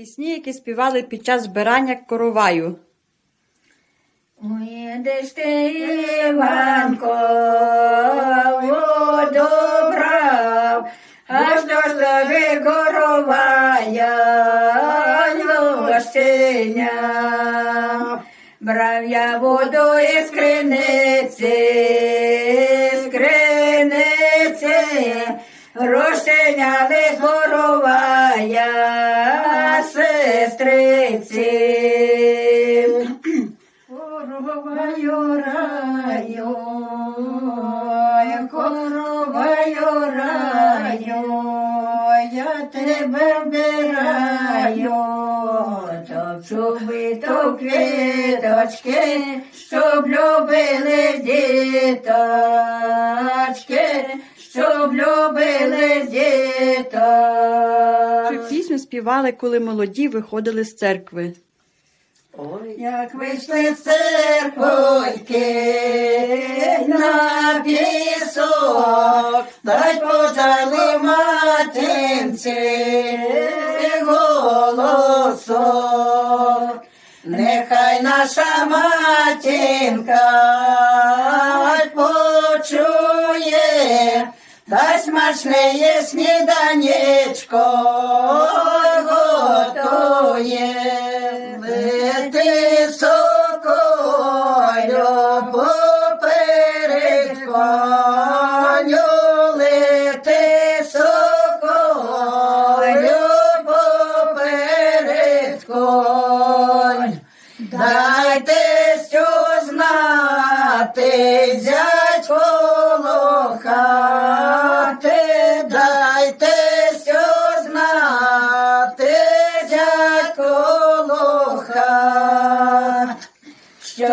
Пісні, які співали під час збирання короваю. Ой, де ж ти, Іванко, воду брав, аж до тебе коровая гостиня. Брав я воду із криниці, розчиняли з коровая сестриці. Короваю раю, короваю раю, я тебе вбираю, топчу бито квіточки, щоб любили діточки, щоб любили діточки. Цю пісню співали, коли молоді виходили з церкви. Ой, як вийшли з церквойки на пісок, та й подали матінці голосок. Нехай наша матінка почує, та смачне є сніданечко готує. Лети соколю поперед коню, лети соколю поперед коню. Дайте що знати, зять коло хати, дайте що знати, зять коло хати, що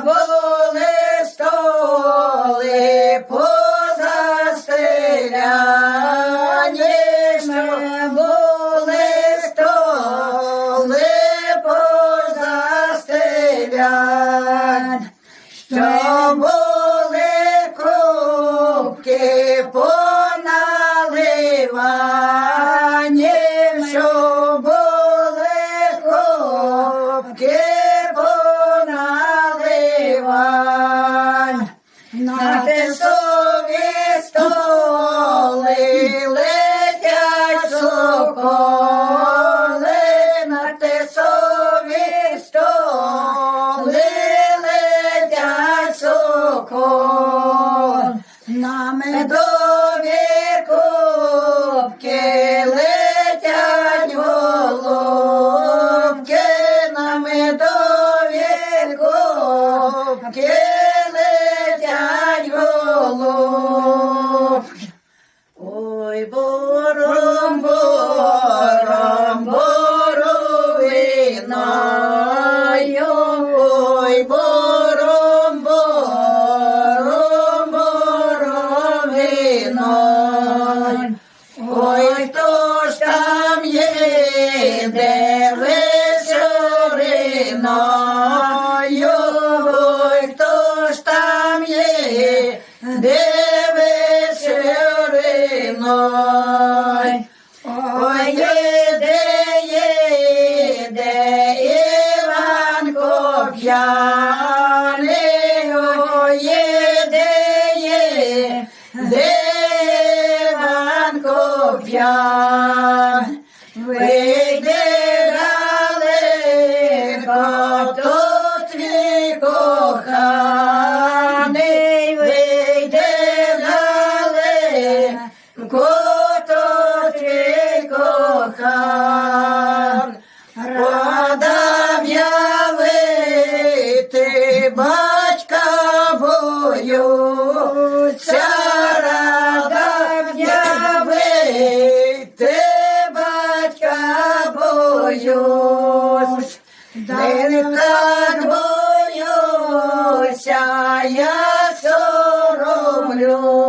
були столи позастеляні, що були столи позастеляні, що були кубки поналивані, що були кубки поналивані. На тесові столи летять соколи, на тесові столи летять соколи. На медові кубки летять голубки, на медові кубки летять голубки. Ой, бором, бором, боровиною, ой, бором, бором, боровиною. Ой, хто ж там їде вечориною, ой, хто ж там їде вечориною. Ой, їде Іванко п'яний, ой, їде Іванко п'яний. Вийди далеко, то твій коханий, вийди далеко, то твій коханий. Радам явити батька боюся, радам явити батька боюсь, не так боюся, я соромлю.